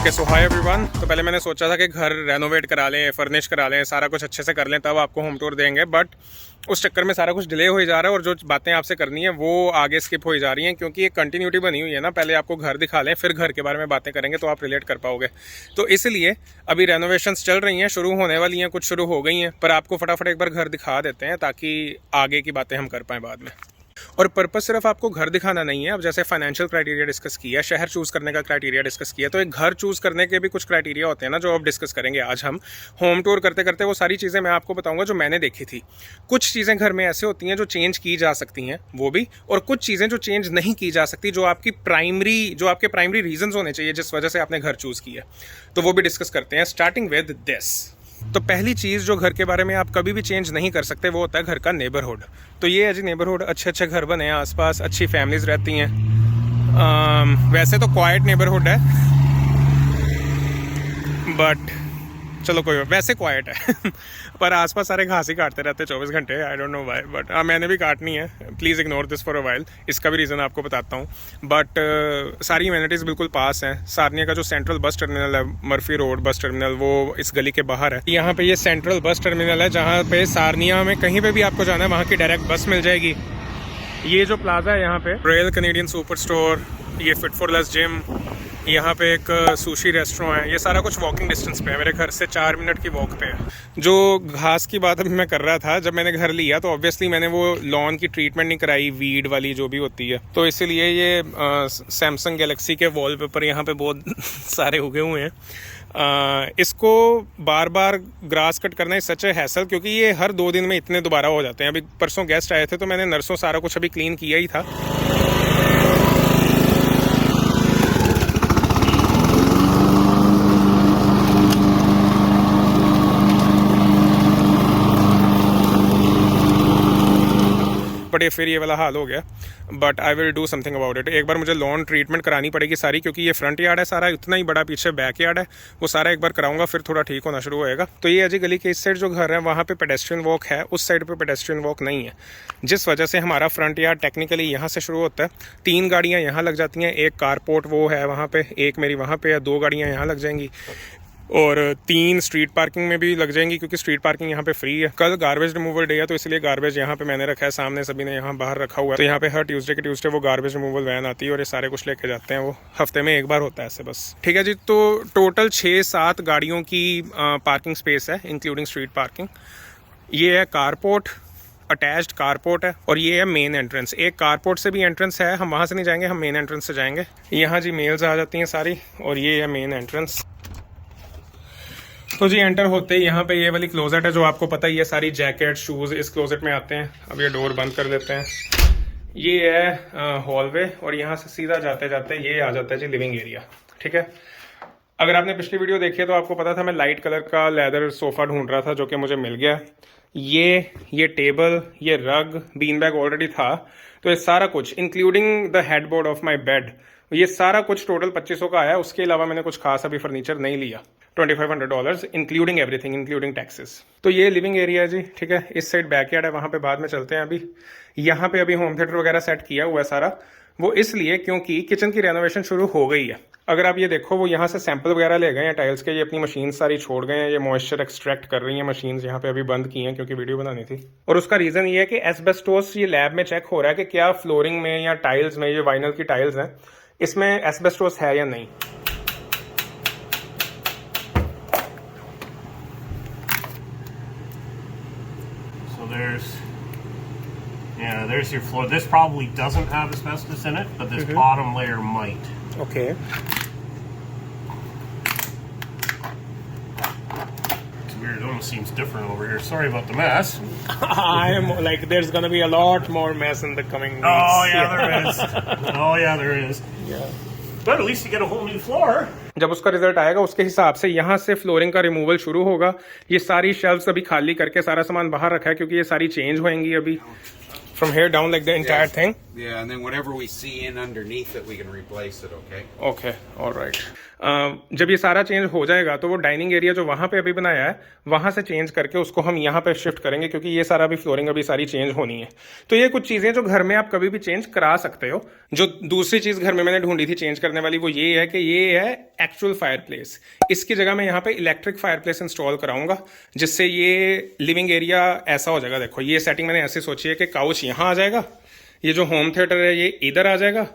Okay so hi everyone. तो पहले मैंने सोचा था कि घर रेनोवेट करा लें, फर्निश करा लें, सारा कुछ अच्छे से कर लें, तब आपको होम टूर देंगे। बट उस चक्कर में सारा कुछ डिले हो जा रहा है और जो बातें आपसे करनी है वो आगे स्किप हो जा रही हैं, क्योंकि एक कंटिन्यूटी बनी हुई है ना। पहले आपको घर दिखा लें, फिर घर के बारे में बातें करेंगे तो आप रिलेट कर पाओगे। तो इसलिए अभी रेनोवेशंस चल रही हैं, शुरू होने वाली हैं, कुछ शुरू हो गई हैं, पर आपको फटाफट एक बार घर दिखा देते हैं ताकि आगे की बातें हम कर पाएँ बाद में। और पर्पस सिर्फ आपको घर दिखाना नहीं है। अब जैसे फाइनेंशियल क्राइटेरिया डिस्कस किया, शहर चूज़ करने का क्राइटेरिया डिस्कस किया, तो एक घर चूज़ करने के भी कुछ क्राइटेरिया होते हैं ना, जो अब डिस्कस करेंगे आज हम। होम टूर करते करते वो सारी चीज़ें मैं आपको बताऊंगा जो मैंने देखी थी। कुछ चीज़ें घर में ऐसे होती हैं जो चेंज की जा सकती हैं, वो भी, और कुछ चीज़ें जो चेंज नहीं की जा सकती, जो आपके प्राइमरी रीजंस होने चाहिए जिस वजह से आपने घर चूज़ किया, तो वो भी डिस्कस करते हैं, स्टार्टिंग विद दिस। तो पहली चीज़ जो घर के बारे में आप कभी भी चेंज नहीं कर सकते, वो होता है घर का नेबरहुड। तो ये है जी नेबरहुड। अच्छे अच्छे घर बने हैं, आसपास अच्छी फैमिलीज रहती हैं। वैसे तो क्वाइट नेबरहुड है, बट चलो कोई वैसे क्वाइट है पर आसपास सारे घास ही काटते रहते 24 घंटे। I don't know why, but मैंने भी काटनी है। Please ignore this for a while. इसका भी रीज़न आपको बताता हूँ। बट सारी इम्यूनिटीज़ बिल्कुल पास हैं। सारनिया का जो सेंट्रल बस टर्मिनल है, मर्फी रोड बस टर्मिनल, वो इस गली के बाहर है। यहाँ पे ये सेंट्रल बस टर्मिनल है, जहाँ पे सारनिया में कहीं पे भी आपको जाना है वहाँ की डायरेक्ट बस मिल जाएगी। ये जो प्लाजा है यहाँ पे, रॉयल कैनेडियन सुपर स्टोर, ये फिट फॉर लेस जिम, यहाँ पे एक सुशी रेस्टोरेंट है, ये सारा कुछ वॉकिंग डिस्टेंस पे है। मेरे घर से 4 मिनट की वॉक पे है। जो घास की बात अभी मैं कर रहा था, जब मैंने घर लिया तो ऑब्वियसली मैंने वो लॉन की ट्रीटमेंट नहीं कराई, वीड वाली जो भी होती है, तो इसीलिए ये सैमसंग गैलेक्सी के वॉलपेपर यहाँ पे बहुत सारे उगे हुए हैं। इसको बार बार ग्रास कट करना सच है हैसल, क्योंकि ये हर 2 दिन में इतने दोबारा हो जाते हैं। अभी परसों गेस्ट आए थे तो मैंने नर्सों सारा कुछ अभी क्लीन किया ही था। बट ये फिर ये वाला हाल हो गया। But I will do something about it. एक बार मुझे लॉन ट्रीटमेंट करानी पड़ेगी सारी, क्योंकि ये फ्रंट यार्ड है सारा, इतना ही बड़ा, पीछे बैक यार्ड है, वो सारा एक बार कराऊंगा, फिर थोड़ा ठीक होना शुरू होएगा। तो ये अजी गली के इस साइड जो घर है वहाँ पे पेडेस्ट्रियन वॉक है, उस साइड पे पेडेस्ट्रियन वॉक नहीं है, जिस वजह से हमारा फ्रंट यार्ड टेक्निकली यहाँ से शुरू होता है। 3 गाड़ियाँ यहाँ लग जाती हैं, एक कारपोर्ट वो है वहाँ पे, एक मेरी वहाँ पे है, 2 गाड़ियाँ यहाँ लग जाएंगी, और 3 स्ट्रीट पार्किंग में भी लग जाएंगी, क्योंकि स्ट्रीट पार्किंग यहाँ पे फ्री है। कल गार्बेज रिमूवल डे है, तो इसलिए गार्बेज यहाँ पे मैंने रखा है, सामने सभी ने यहाँ बाहर रखा हुआ है। तो यहाँ पे हर ट्यूसडे के ट्यूसडे वो गार्बेज रिमूवल वैन आती है और ये सारे कुछ लेके जाते हैं। वो हफ्ते में एक बार होता है ऐसे बस। ठीक है जी। तो टोटल 6-7 गाड़ियों की पार्किंग स्पेस है, इंक्लूडिंग स्ट्रीट पार्किंग। ये है कारपोर्ट, अटैच्ड कारपोर्ट है, और ये है मेन एंट्रेंस। एक कारपोर्ट से भी एंट्रेंस है, हम वहाँ से नहीं जाएंगे, हम मेन एंट्रेंस से जाएंगे। यहाँ जी मेल्स आ जाती हैं सारी, और ये है मेन एंट्रेंस। तो जी एंटर होते ही यहाँ पे ये वाली क्लोजेट है, जो आपको पता ही है, सारी जैकेट शूज़ इस क्लोजेट में आते हैं। अब ये डोर बंद कर देते हैं। ये है हॉलवे, और यहाँ से सीधा जाते जाते ये आ जाता है जी लिविंग एरिया। ठीक है। अगर आपने पिछली वीडियो देखी है तो आपको पता था मैं लाइट कलर का लेदर सोफ़ा ढूंढ रहा था, जो कि मुझे मिल गया। ये टेबल, ये रग, बीन बैग ऑलरेडी था। तो ये सारा कुछ including the headboard of my bed, ये सारा कुछ टोटल 2500 का आया। उसके अलावा मैंने कुछ खास अभी फर्नीचर नहीं लिया। $2500 इंक्लूडिंग एवरीथिंग, इंक्लूडिंग टैक्सेस। तो ये लिविंग एरिया है जी। ठीक है। इस साइड बैकयार्ड है, वहाँ पे बाद में चलते हैं। अभी यहाँ पे अभी होम थिएटर वगैरह सेट किया हुआ है सारा, वो इसलिए क्योंकि किचन की रेनोवेशन शुरू हो गई है। अगर आप ये देखो, वो यहाँ से सैंपल वगैरह ले गए हैं टाइल्स के, ये अपनी मशीन सारी छोड़ गए हैं, ये मॉइस्चर एक्सट्रैक्ट कर रही हैं मशीन्स। यहाँ पे अभी बंद की हैं क्योंकि वीडियो बनानी थी। और उसका रीज़न ये है कि एस्बेस्टोस ये लैब में चेक हो रहा है कि क्या फ्लोरिंग में या टाइल्स में, ये वाइनल की टाइल्स हैं, इसमें एस्बेस्टोस है या नहीं। There's your floor. This probably doesn't have asbestos in it, but this bottom layer might. Okay. It's weird. It almost seems different over here. Sorry about the mess. I am like, there's gonna be a lot more mess in the coming weeks. Oh yeah, there is. Oh yeah, there is. Yeah. But at least you get a whole new floor. जब उसका result आएगा उसके हिसाब से यहाँ से flooring का removal शुरू होगा। ये सारी शेल्फ्स अभी खाली करके सारा सामान बाहर रखा है, क्योंकि ये सारी चेंज होएंगी अभी। From here down, like the entire thing. Yeah, and then whatever we see in underneath it, we can replace it, okay? Okay alright. जब ये सारा चेंज हो जाएगा तो वो डाइनिंग एरिया जो वहाँ पे अभी बनाया है वहाँ से चेंज करके उसको हम यहाँ पे शिफ्ट करेंगे, क्योंकि ये सारा भी फ्लोरिंग अभी सारी चेंज होनी है। तो ये कुछ चीज़ें जो घर में आप कभी भी चेंज करा सकते हो। जो दूसरी चीज़ घर में मैंने ढूंढी थी चेंज करने वाली, वो ये है कि ये है एक्चुअल फायर प्लेस। इसकी जगह मैं यहाँ पे इलेक्ट्रिक फायर प्लेस इंस्टॉल कराऊंगा, जिससे ये लिविंग एरिया ऐसा हो जाएगा। देखो ये सेटिंग मैंने ऐसे सोची है कि काउच यहाँ आ जाएगा, ये जो होम थिएटर है ये इधर आ जाएगा,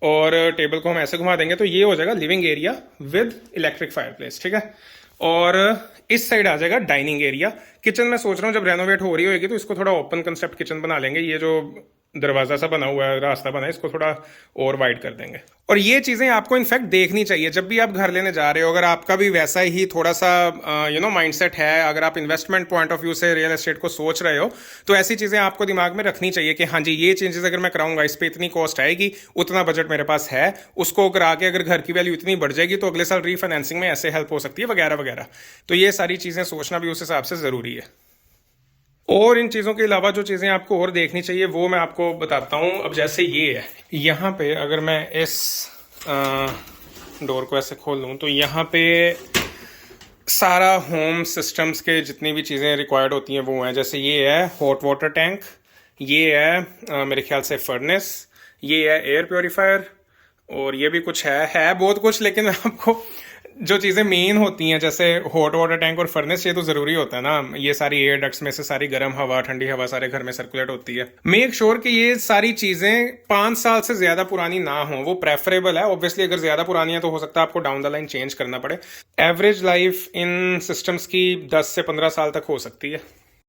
और टेबल को हम ऐसे घुमा देंगे तो ये हो जाएगा living area with electric fireplace, ठीक है। और इस साइड आ जाएगा डाइनिंग एरिया। किचन मैं सोच रहा हूँ जब रेनोवेट हो रही होगी तो इसको थोड़ा ओपन कंसेप्ट किचन बना लेंगे। ये जो दरवाजा सा बना हुआ है, रास्ता बना है, इसको थोड़ा और वाइड कर देंगे। और ये चीज़ें आपको इनफैक्ट देखनी चाहिए जब भी आप घर लेने जा रहे हो। अगर आपका भी वैसा ही थोड़ा सा माइंडसेट है, अगर आप इन्वेस्टमेंट पॉइंट ऑफ व्यू से रियल एस्टेट को सोच रहे हो, तो ऐसी चीज़ें आपको दिमाग में रखनी चाहिए कि हाँ जी ये चेंजेस अगर मैं कराऊंगा इस पर इतनी कॉस्ट आएगी, उतना बजट मेरे पास है, उसको करा के अगर घर की वैल्यू इतनी बढ़ जाएगी तो अगले साल रीफाइनेंसिंग में ऐसे हेल्प हो सकती है, वगैरह वगैरह। तो ये सारी चीज़ें सोचना भी उस हिसाब से ज़रूरी है। और इन चीज़ों के अलावा जो चीज़ें आपको और देखनी चाहिए वो मैं आपको बताता हूँ। अब जैसे ये है, यहाँ पे अगर मैं इस डोर को ऐसे खोल लूँ तो यहाँ पे सारा होम सिस्टम्स के जितनी भी चीज़ें रिक्वायर्ड होती हैं वो हैं। जैसे ये है हॉट वाटर टैंक, ये है मेरे ख्याल से फर्नेस, ये है एयर प्योरीफायर, और ये भी कुछ है बहुत कुछ। लेकिन आपको जो चीज़ें मेन होती हैं जैसे हॉट वाटर टैंक और फर्नेस, ये तो ज़रूरी होता है ना। ये सारी एयर डक्ट्स में से सारी गर्म हवा, ठंडी हवा सारे घर में सर्कुलेट होती है। मेक श्योर कि ये सारी चीज़ें 5 साल से ज़्यादा पुरानी ना हो, वो प्रेफरेबल है। ऑब्वियसली अगर ज़्यादा पुरानी है तो हो सकता है आपको डाउन द लाइन चेंज करना पड़े। एवरेज लाइफ इन सिस्टम्स की 10 से 15 साल तक हो सकती है।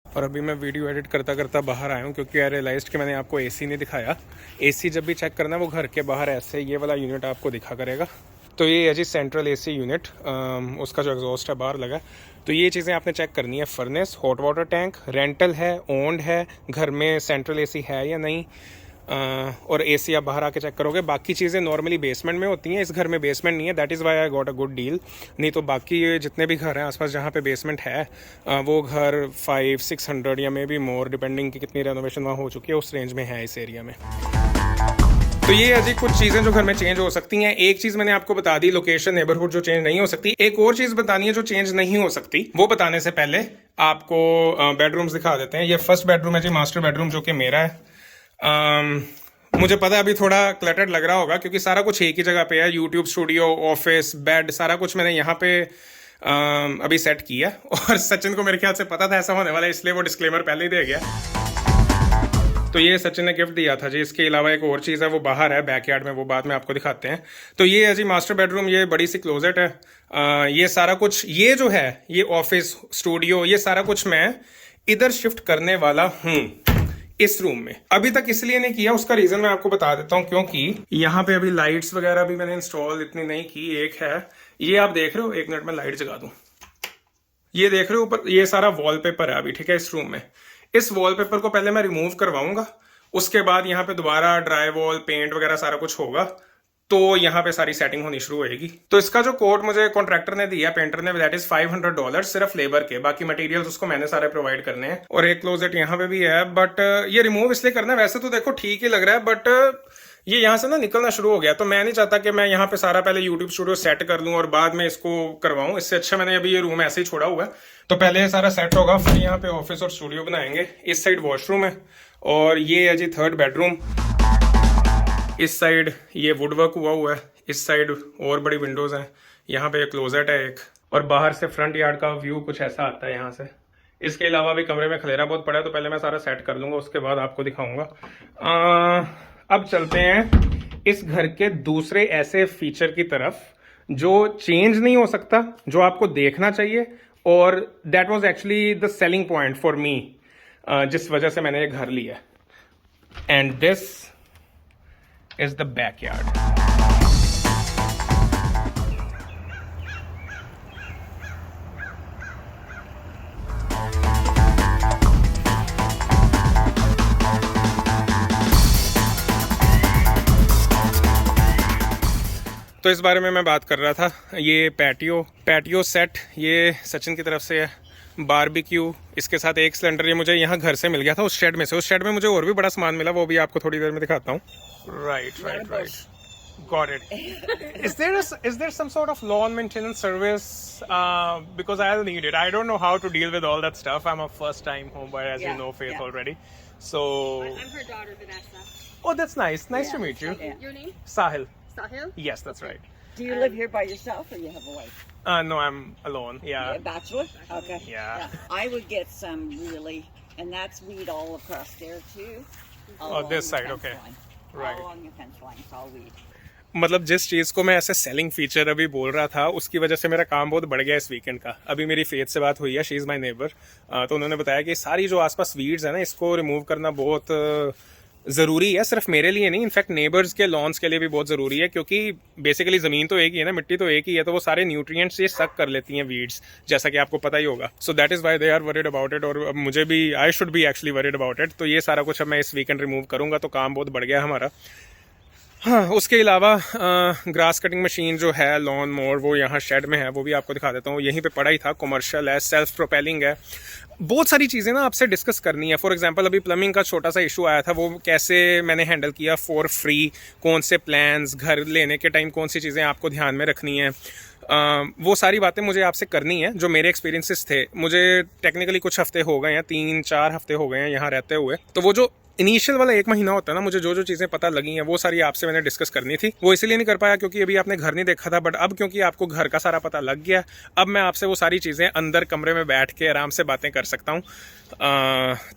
और अभी मैं वीडियो एडिट करता करता बाहर आया हूँ क्योंकि आई रियलाइज्ड कि मैंने आपको एसी नहीं दिखाया। एसी जब भी चेक करना है वो घर के बाहर ऐसे ये वाला यूनिट आपको दिखा करेगा। तो ये है जी सेंट्रल एसी यूनिट, उसका जो एग्जॉस्ट है बाहर लगा। तो ये चीज़ें आपने चेक करनी है, furnace, hot water tank, rental है, ओन्ड है, घर में सेंट्रल एसी है या नहीं, और एसी आप बाहर आके चेक करोगे। बाकी चीज़ें नॉर्मली बेसमेंट में होती हैं, इस घर में बेसमेंट नहीं है, that is Y I got a good deal. नहीं तो बाकी जितने भी घर हैं आसपास जहाँ पे बेसमेंट है वो घर 500-600 या मे बी मोर, डिपेंडिंग कि कितनी रेनोवेशन वहाँ हो चुकी है, उस रेंज में है इस एरिया में। तो ये अजी कुछ चीज़ें जो घर में चेंज हो सकती हैं। एक चीज़ मैंने आपको बता दी, लोकेशन, नेबरहुड जो चेंज नहीं हो सकती। एक और चीज़ बतानी है जो चेंज नहीं हो सकती। वो बताने से पहले आपको बेडरूम्स दिखा देते हैं। ये फर्स्ट बेडरूम है जी, मास्टर बेडरूम, जो कि मेरा है। मुझे पता है अभी थोड़ा क्लटर्ड लग रहा होगा क्योंकि सारा कुछ एक ही जगह पे है। यूट्यूब स्टूडियो, ऑफिस, बेड, सारा कुछ मैंने यहाँ पे अभी सेट किया। और सचिन को मेरे ख्याल से पता था ऐसा होने वाला है, इसलिए वो डिस्क्लेमर पहले ही दे गया। तो ये सचिन ने गिफ्ट दिया था जी। इसके अलावा एक और चीज़ है, वो बाहर है बैकयार्ड में, वो बाद में आपको दिखाते हैं। तो ये है जी मास्टर बेडरूम, ये बड़ी सी क्लोजेट है। ये सारा कुछ, ये जो है ये ऑफिस, स्टूडियो, ये सारा कुछ मैं इधर शिफ्ट करने वाला हूँ इस रूम में। अभी तक इसलिए नहीं किया, उसका रीज़न मैं आपको बता देता हूँ। क्योंकि यहाँ पे अभी लाइट्स वगैरह भी मैंने इंस्टॉल इतनी नहीं की। एक है ये आप देख रहे हो, 1 मिनट में लाइट जगा दूँ। ये देख रहे हो ऊपर, ये सारा वॉलपेपर है अभी, ठीक है, इस रूम में। इस वॉलपेपर को पहले मैं रिमूव करवाऊंगा, उसके बाद यहाँ पे दोबारा ड्राई वॉल, पेंट वगैरह सारा कुछ होगा, तो यहाँ पे सारी सेटिंग होनी शुरू होएगी। तो इसका जो कोड मुझे कॉन्ट्रैक्टर ने दिया, पेंटर ने, दैट इज $500 सिर्फ लेबर के। बाकी मटेरियल्स उसको मैंने सारे प्रोवाइड करने हैं। और एक क्लोजेट यहाँ पे भी है, बट ये रिमूव इसलिए करना है, वैसे तो देखो ठीक ही लग रहा है, बट ये यहाँ से ना निकलना शुरू हो गया। तो मैं नहीं चाहता कि मैं यहाँ पे सारा पहले यूट्यूब स्टूडियो सेट कर लूँ और बाद में इसको करवाऊँ। इससे अच्छा मैंने अभी ये रूम ऐसे ही छोड़ा हुआ है। तो पहले ये सारा सेट होगा, फिर यहाँ पे ऑफिस और स्टूडियो बनाएंगे। इस साइड वॉशरूम है, और ये है जी थर्ड बेडरूम। इस साइड ये वुड वर्क हुआ है, इस साइड और बड़ी विंडोज हैं। यहाँ पे एक क्लोजेट है एक, और बाहर से फ्रंट यार्ड का व्यू कुछ ऐसा आता है यहाँ से। इसके अलावा भी कमरे में खलेरा बहुत पड़ा है, तो पहले मैं सारा सेट कर लूँगा, उसके बाद आपको दिखाऊँगा। अब चलते हैं इस घर के दूसरे ऐसे फीचर की तरफ जो चेंज नहीं हो सकता, जो आपको देखना चाहिए, और that was actually the selling point for me, जिस वजह से मैंने ये घर लिया। And this is the backyard. तो इस बारे में मैं बात कर रहा था। ये पैटियो सेट ये सचिन की तरफ से है। बारबेक्यू, इसके साथ एक सिलेंडर ये मुझे यहाँ घर से मिल गया था उस शेड में से। उस शेड में मुझे और भी बड़ा सामान मिला, वो भी आपको थोड़ी देर में दिखाता हूँ। Right, got it. Is there some sort of lawn maintenance service? Because I'll need it. I don't know how to deal with all that stuff. I'm a first-time homebuyer, as you know, Faith, already. So. I'm her daughter, Vanessa. Oh, that's nice. Nice to meet you. Your name? Sahil. Sahil? Yes, that's right. Do you live here by yourself or you have a wife? No, I'm alone. Yeah. Bachelor? Okay. Yeah. I would get some really, and that's weed all across there too. All Oh, along this the side, fence okay. line. Right. All along your fence line, it's all weed. मतलब जिस चीज़ को मैं ऐसे selling feature अभी बोल रहा था, उसकी वजह से मेरा काम बहुत बढ़ गया इस वीकेंड का। अभी मेरी फेथ से बात हुई है, शी इज़ माई नेबर, तो उन्होंने बताया कि सारी जो आसपास वीड्स है ना, इसको रिमूव करना बहुत ज़रूरी है। सिर्फ मेरे लिए नहीं, इनफैक्ट नेबर्स के लॉन्स के लिए भी बहुत ज़रूरी है, क्योंकि बेसिकली ज़मीन तो एक ही है ना, मिट्टी तो एक ही है, तो वो सारे न्यूट्रिएंट्स ये सक कर लेती हैं वीड्स, जैसा कि आपको पता ही होगा। So that is why they are worried about it, और अब मुझे भी, I should be actually worried about it. तो ये सारा कुछ अब मैं इस वीकेंड रिमूव करूँगा, तो काम बहुत बढ़ गया हमारा। हाँ, उसके अलावा ग्रास कटिंग मशीन जो है, लॉन मोवर, वो यहाँ शेड में है, वो भी आपको दिखा देता हूँ। यहीं पे पड़ा ही था, कमर्शियल है, सेल्फ प्रोपेलिंग है, बहुत सारी चीज़ें ना आपसे डिस्कस करनी है। फॉर एग्जांपल अभी प्लम्बिंग का छोटा सा इशू आया था, वो कैसे मैंने हैंडल किया फॉर फ्री, कौन से प्लान्स, घर लेने के टाइम कौन सी चीज़ें आपको ध्यान में रखनी है, वो सारी बातें मुझे आपसे करनी है, जो मेरे एक्सपीरियंसेस थे। मुझे टेक्निकली कुछ हफ्ते हो गए हैं, 3-4 हफ्ते हो गए हैं यहाँ रहते हुए, तो वो जो इनिशियल वाला 1 महीना होता है ना, मुझे जो जो चीज़ें पता लगी हैं वो सारी आपसे मैंने डिस्कस करनी थी। वो इसलिए नहीं कर पाया क्योंकि अभी आपने घर नहीं देखा था, बट अब क्योंकि आपको घर का सारा पता लग गया, अब मैं आपसे वो सारी चीज़ें अंदर कमरे में बैठ के आराम से बातें कर सकता हूँ।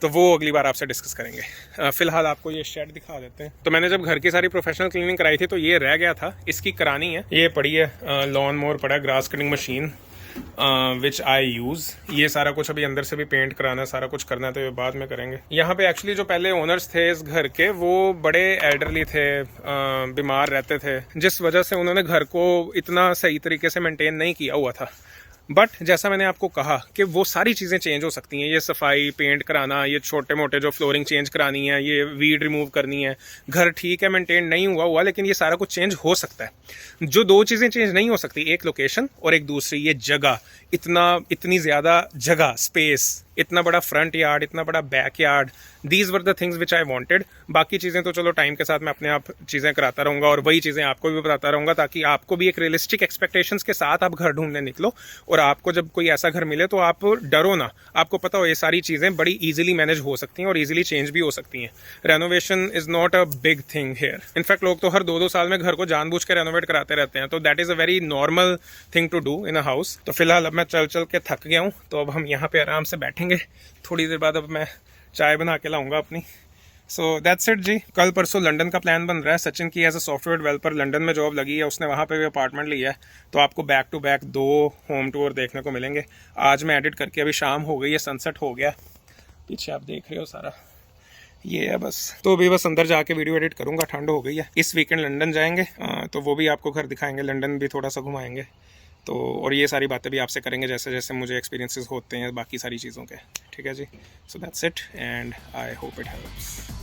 तो वो अगली बार आपसे डिस्कस करेंगे। फिलहाल आपको ये शेड दिखा देते हैं। तो मैंने जब घर की सारी प्रोफेशनल क्लीनिंग कराई थी, तो ये रह गया था, इसकी करानी है। ये पड़ी है लॉन मोवर पड़ा है, grass cutting machine which I use. ये सारा कुछ अभी अंदर से भी पेंट कराना है, सारा कुछ करना है, तो ये बाद में करेंगे। यहाँ पे एक्चुअली जो पहले ओनर्स थे इस घर के, वो बड़े एल्डरली थे, बीमार रहते थे, जिस वजह से उन्होंने घर को इतना सही तरीके से मेंटेन नहीं किया हुआ था। बट जैसा मैंने आपको कहा कि वो सारी चीज़ें चेंज हो सकती हैं। ये सफाई, पेंट कराना, ये छोटे मोटे जो फ्लोरिंग चेंज करानी है, ये वीड रिमूव करनी है। घर ठीक है, मेंटेन नहीं हुआ, लेकिन ये सारा कुछ चेंज हो सकता है। जो 2 चीज़ें चेंज नहीं हो सकती, एक लोकेशन और एक दूसरी ये जगह, इतनी ज़्यादा जगह, स्पेस, इतना बड़ा फ्रंट यार्ड, इतना बड़ा back yard, these were the things which I wanted. बाकी चीज़ें तो चलो टाइम के साथ मैं अपने आप चीज़ें कराता रहूँगा, और वही चीज़ें आपको भी बताता रहूँगा, ताकि आपको भी एक रियलिस्टिक एक्सपेक्टेशंस के साथ आप घर ढूंढने निकलो, और आपको जब कोई ऐसा घर मिले तो आप डरो ना, आपको पता हो ये सारी चीज़ें बड़ी ईजिली मैनेज हो सकती हैं और ईजिली चेंज भी हो सकती हैं। Renovation is not a big thing here. In fact लोग तो हर 2-2 साल में घर को जानबूझ के रेनोवेट कराते रहते हैं, तो that is a very normal thing to do in a house. तो फिलहाल अब मैं चल के थक गया हूँ, तो अब हम यहाँ पे आराम से बैठेंगे। थोड़ी देर बाद अब मैं चाय बना के लाऊंगा अपनी। सो दैट्स इट जी। कल परसों लंदन का प्लान बन रहा है। सचिन की as a software developer London में जॉब लगी है, उसने वहाँ पे भी अपार्टमेंट लिया है, तो आपको back to back 2 home tour देखने को मिलेंगे। आज मैं एडिट करके, अभी शाम हो गई है, सनसेट हो गया, पीछे आप देख रहे हो सारा ये है बस। तो अभी बस अंदर जाके वीडियो एडिट करूँगा, ठंड हो गई है। इस वीकेंड लंदन जाएंगे, तो वो भी आपको घर दिखाएंगे, लंदन भी थोड़ा सा घुमाएंगे, तो और ये सारी बातें भी आपसे करेंगे जैसे जैसे मुझे एक्सपीरियंसेस होते हैं बाकी सारी चीज़ों के। ठीक है जी। So that's it and I hope it helps.